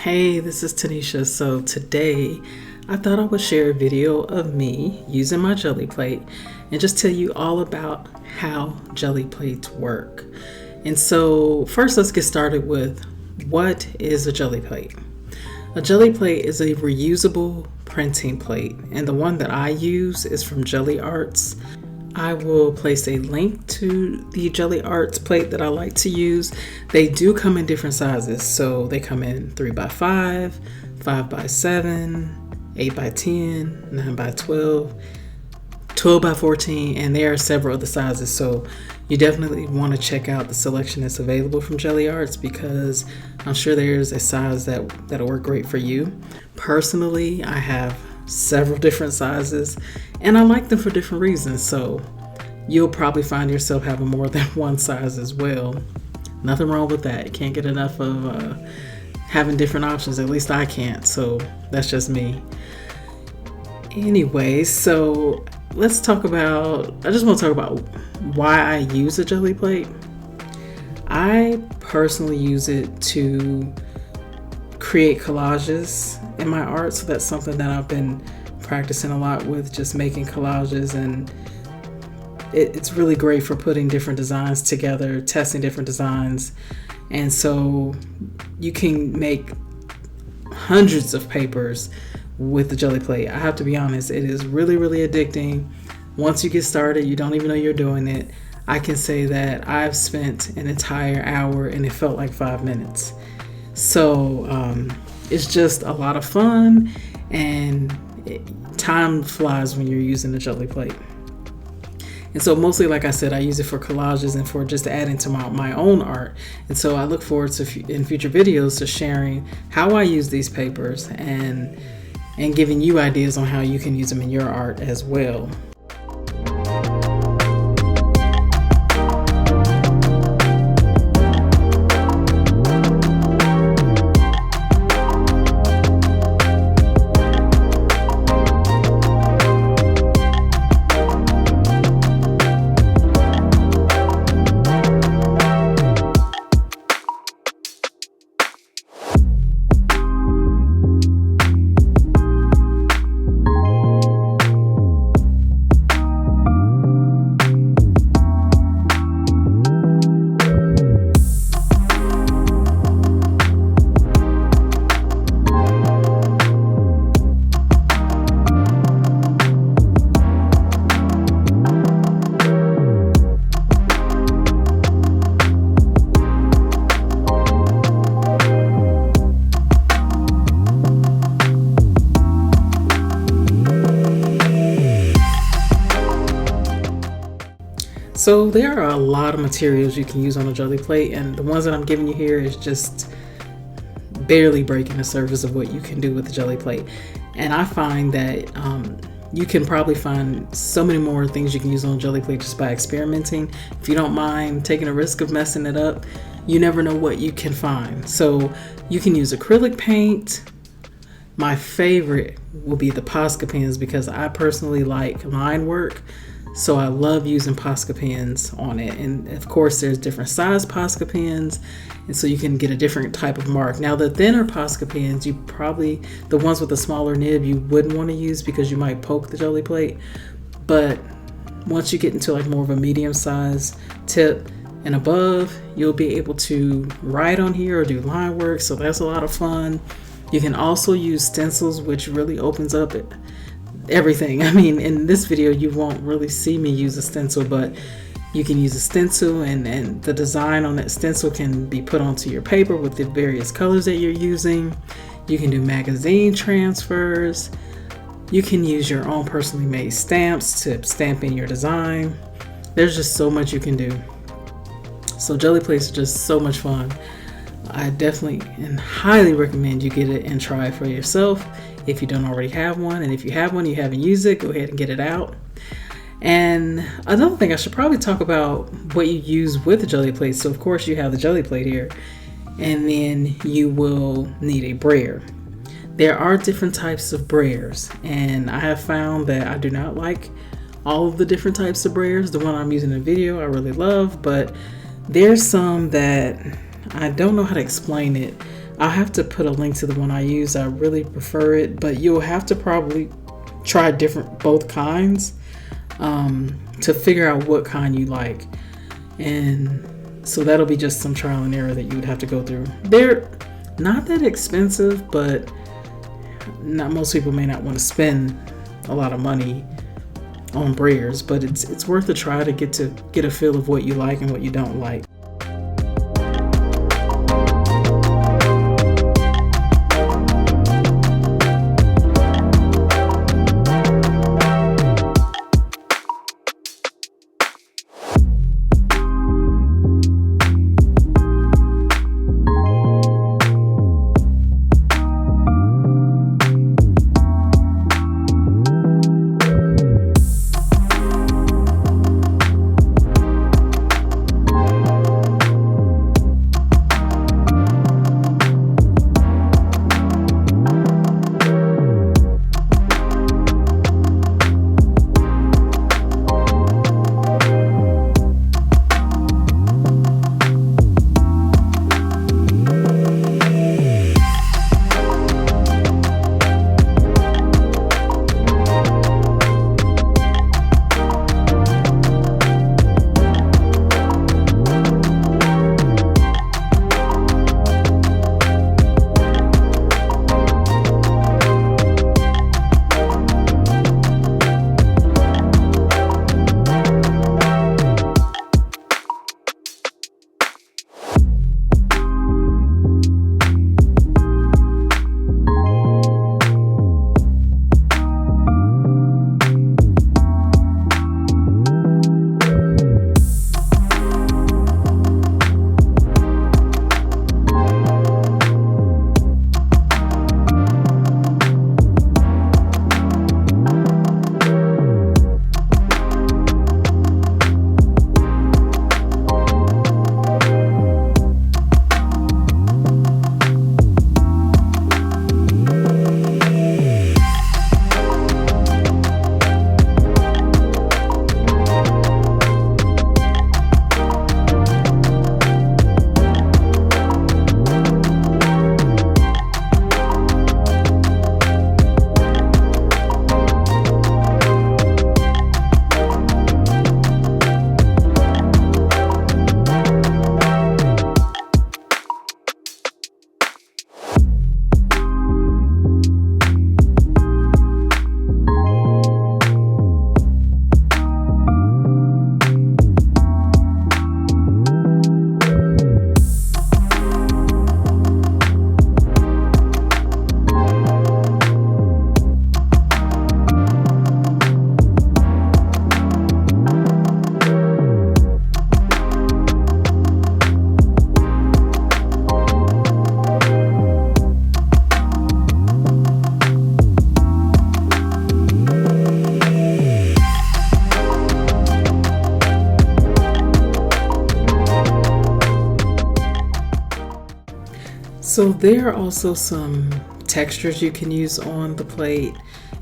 Hey, this is Tanisha. So today I thought I would share a video of me using my Gelli plate and just tell you all about how Gelli plates work. And so first let's get started with what is a Gelli plate. A Gelli plate is a reusable printing plate, and the one that I use is from Gelli Arts. I will place a link to the Gelli Arts plate that I like to use. They do come in different sizes, so they come in 3x5, 5x7, 8x10, 9x12, 12x14, and there are several other sizes, so you definitely want to check out the selection that's available from Gelli Arts, because I'm sure there's a size that'll work great for you. Personally, I have several different sizes and I like them for different reasons, so you'll probably find yourself having more than one size as well. Nothing wrong with that. You can't get enough of having different options. At least I can't, so that's just me. Anyway, so I just want to talk about why I use a Gelli plate. I personally use it to create collages in my art, so that's something that I've been practicing a lot with, just making collages, and it's really great for putting different designs together, testing different designs. And so you can make hundreds of papers with the Gelli plate. I have to be honest, it is really addicting. Once you get started, you don't even know you're doing it. I can say that I've spent an entire hour and it felt like 5 minutes. So it's just a lot of fun, and time flies when you're using the Gelli plate. And so mostly, like I said, I use it for collages and for just adding to my own art. And so I look forward to in future videos to sharing how I use these papers and giving you ideas on how you can use them in your art as well. So there are a lot of materials you can use on a Gelli plate, and the ones that I'm giving you here is just barely breaking the surface of what you can do with the Gelli plate. And I find that you can probably find so many more things you can use on a Gelli plate just by experimenting. If you don't mind taking a risk of messing it up, you never know what you can find. So you can use acrylic paint. My favorite will be the Posca pens, because I personally like line work. So I love using Posca pens on it. And of course there's different size Posca pens, and so you can get a different type of mark. Now the thinner Posca pens, the ones with a smaller nib, you wouldn't want to use because you might poke the Gelli plate. But once you get into like more of a medium size tip and above, you'll be able to write on here or do line work. So that's a lot of fun. You can also use stencils, which really opens up everything. I mean, in this video you won't really see me use a stencil, but you can use a stencil, and the design on that stencil can be put onto your paper with the various colors that you're using. You can do magazine transfers. You can use your own personally made stamps to stamp in your design. There's just so much you can do. So Gelli plates are just so much fun. I definitely and highly recommend you get it and try it for yourself if you don't already have one. And if you have one, you haven't used it, go ahead and get it out. And another thing, I should probably talk about what you use with the Gelli plate. So of course you have the Gelli plate here, and then you will need a brayer. There are different types of brayers, and I have found that I do not like all of the different types of brayers. The one I'm using in the video I really love, but there's some that I don't know how to explain it. I'll have to put a link to the one I use. I really prefer it, but you'll have to probably try both kinds to figure out what kind you like. And so that'll be just some trial and error that you would have to go through. They're not that expensive, but not most people may not want to spend a lot of money on brayers, but it's worth a try to get a feel of what you like and what you don't like. So there are also some textures you can use on the plate.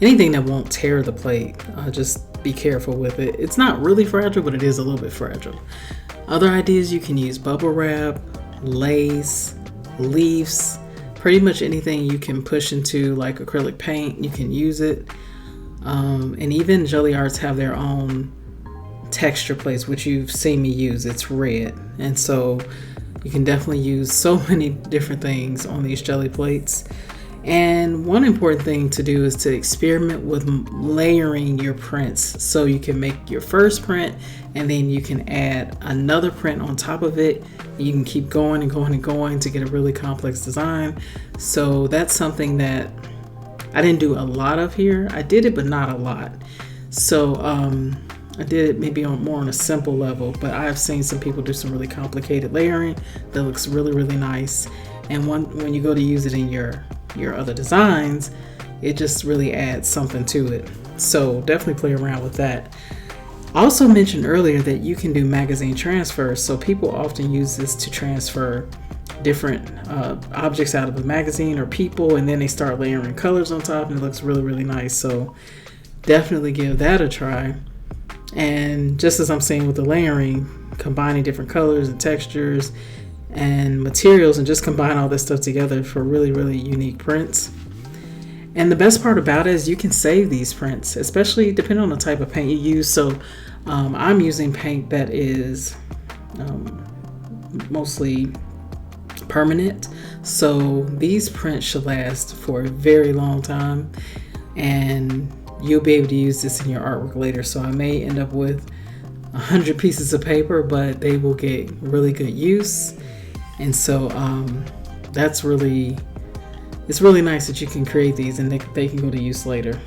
Anything that won't tear the plate, just be careful with it. It's not really fragile, but it is a little bit fragile. Other ideas, you can use bubble wrap, lace, leaves, pretty much anything you can push into like acrylic paint, you can use it. And even Gelli Arts have their own texture plates, which you've seen me use. It's red, and so you can definitely use so many different things on these Gelli plates. And one important thing to do is to experiment with layering your prints. So you can make your first print and then you can add another print on top of it. You can keep going and going and going to get a really complex design. So that's something that I didn't do a lot of here. I did it, but not a lot. So I did it maybe more on a simple level, but I've seen some people do some really complicated layering that looks really, really nice. And when you go to use it in your other designs, it just really adds something to it. So definitely play around with that. I also mentioned earlier that you can do magazine transfers. So people often use this to transfer different objects out of a magazine or people, and then they start layering colors on top and it looks really, really nice. So definitely give that a try. And just as I'm saying with the layering, combining different colors and textures, and materials and just combine all this stuff together for really, really unique prints. And the best part about it is you can save these prints, especially depending on the type of paint you use. So I'm using paint that is mostly permanent. So these prints should last for a very long time, and you'll be able to use this in your artwork later. So I may end up with 100 pieces of paper, but they will get really good use. And so it's really nice that you can create these and they can go to use later.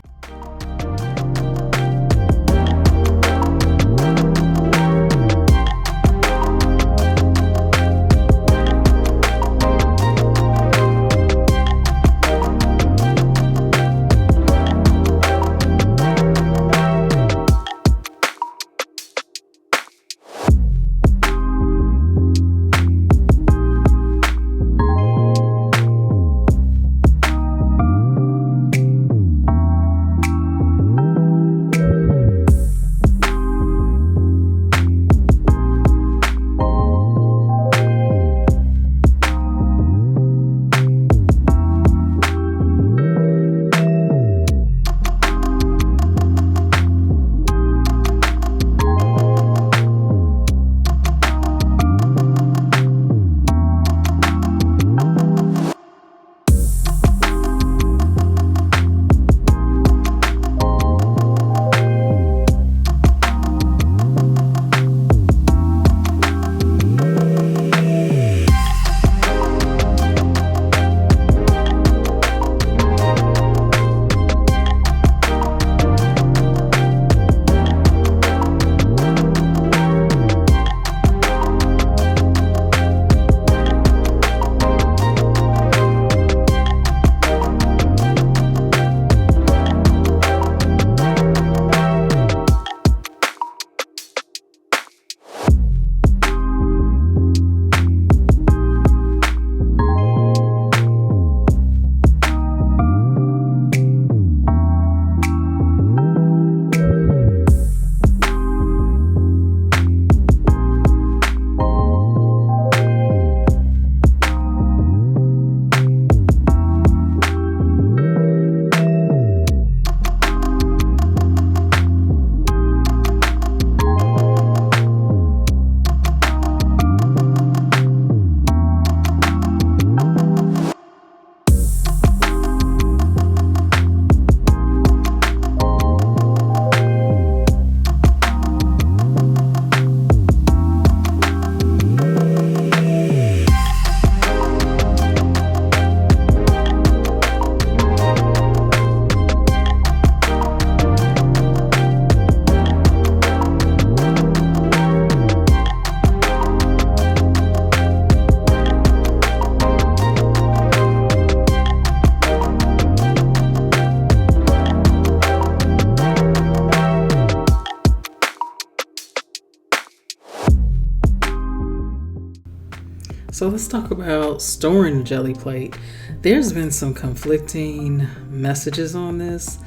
So let's talk about storing a jelly plate. There's been some conflicting messages on this.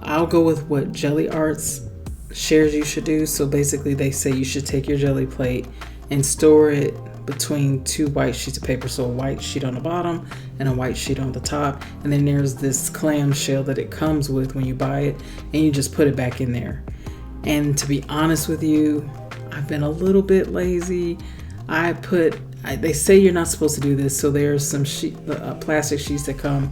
I'll go with what Gelli Arts shares you should do. So basically they say you should take your jelly plate and store it between two white sheets of paper. So a white sheet on the bottom and a white sheet on the top. And then there's this clam shell that it comes with when you buy it, and you just put it back in there. And to be honest with you, I've been a little bit lazy. They say you're not supposed to do this, so there's some plastic sheets that come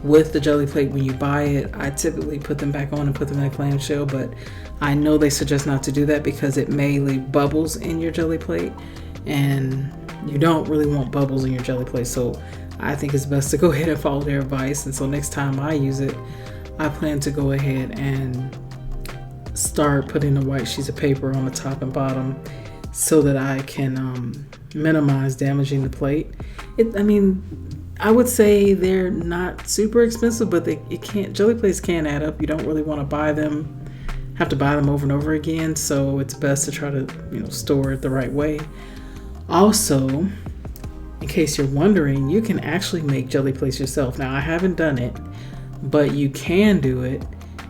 with the jelly plate when you buy it. I typically put them back on and put them in a clamshell, but I know they suggest not to do that because it may leave bubbles in your jelly plate, and you don't really want bubbles in your jelly plate. So I think it's best to go ahead and follow their advice. And so next time I use it, I plan to go ahead and start putting the white sheets of paper on the top and bottom so that I can minimize damaging the plate. I would say they're not super expensive, but jelly plates can add up. You don't really want to have to buy them over and over again. So it's best to try to, store it the right way. Also, in case you're wondering, you can actually make jelly plates yourself. Now, I haven't done it, but you can do it.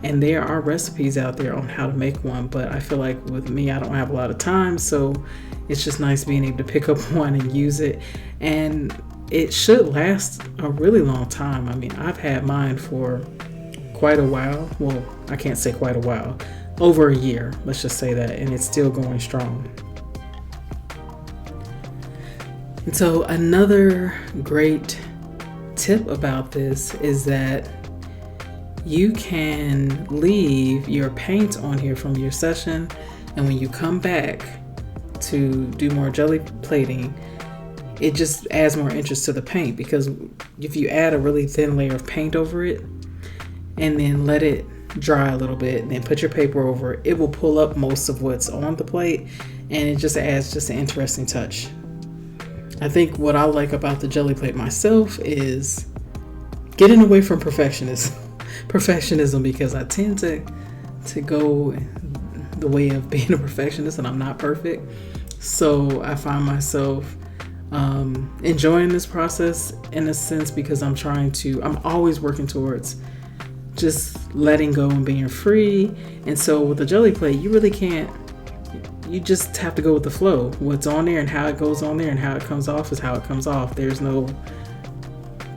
And there are recipes out there on how to make one, but I feel like with me, I don't have a lot of time, so it's just nice being able to pick up one and use it. And it should last a really long time. I mean, I've had mine for quite a while. Well, I can't say quite a while. Over a year, let's just say that, and it's still going strong. And so another great tip about this is that you can leave your paint on here from your session, and when you come back to do more jelly plating, it just adds more interest to the paint, because if you add a really thin layer of paint over it and then let it dry a little bit and then put your paper over it, it will pull up most of what's on the plate, and it just adds just an interesting touch. I think what I like about the jelly plate myself is getting away from perfectionism, because I tend to go the way of being a perfectionist, and I'm not perfect. So I find myself enjoying this process in a sense, because I'm always working towards just letting go and being free. And so with the jelly plate, you really can't, you just have to go with the flow. What's on there and how it goes on there and how it comes off is how it comes off. There's no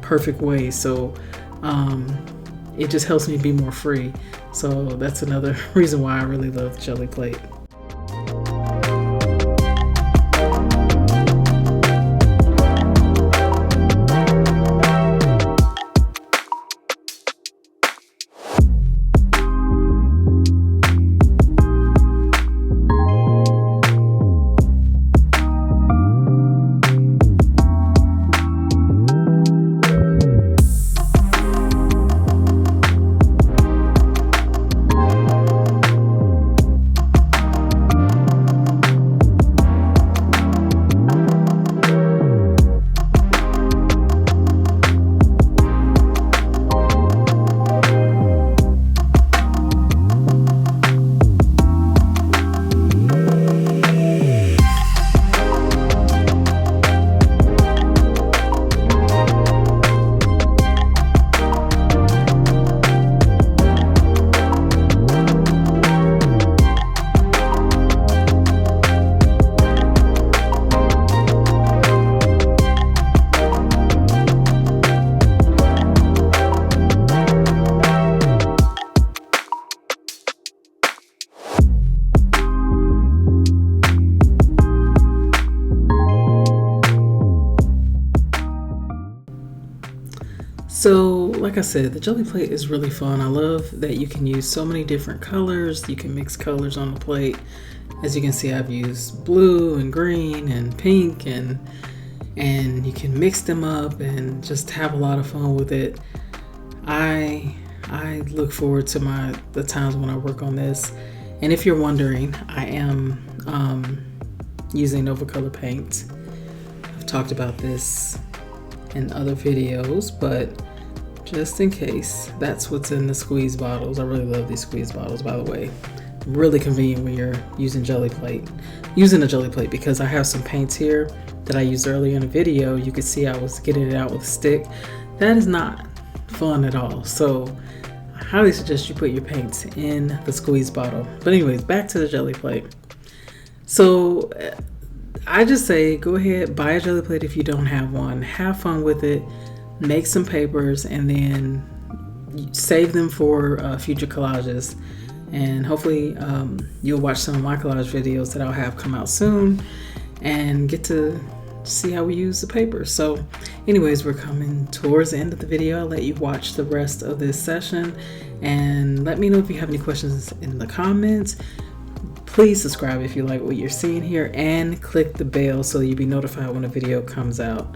perfect way. So it just helps me be more free. So that's another reason why I really love the jelly plate. So like I said, the jelly plate is really fun. I love that you can use so many different colors. You can mix colors on the plate. As you can see, I've used blue and green and pink, and you can mix them up and just have a lot of fun with it. I look forward to the times when I work on this. And if you're wondering, I am using Nova Color paint. I've talked about this in other videos, but just in case, that's what's in the squeeze bottles. I really love these squeeze bottles, by the way. Really convenient when you're using a jelly plate, because I have some paints here that I used earlier in the video. You could see I was getting it out with a stick. That is not fun at all. So I highly suggest you put your paints in the squeeze bottle. But anyways, back to the jelly plate. So I just say, go ahead, buy a jelly plate if you don't have one. Have fun with it. Make some papers, and then save them for future collages. And hopefully you'll watch some of my collage videos that I'll have come out soon and get to see how we use the paper. So anyways, we're coming towards the end of the video. I'll let you watch the rest of this session, and let me know if you have any questions in the comments. Please subscribe if you like what you're seeing here, and click the bell so you'll be notified when a video comes out.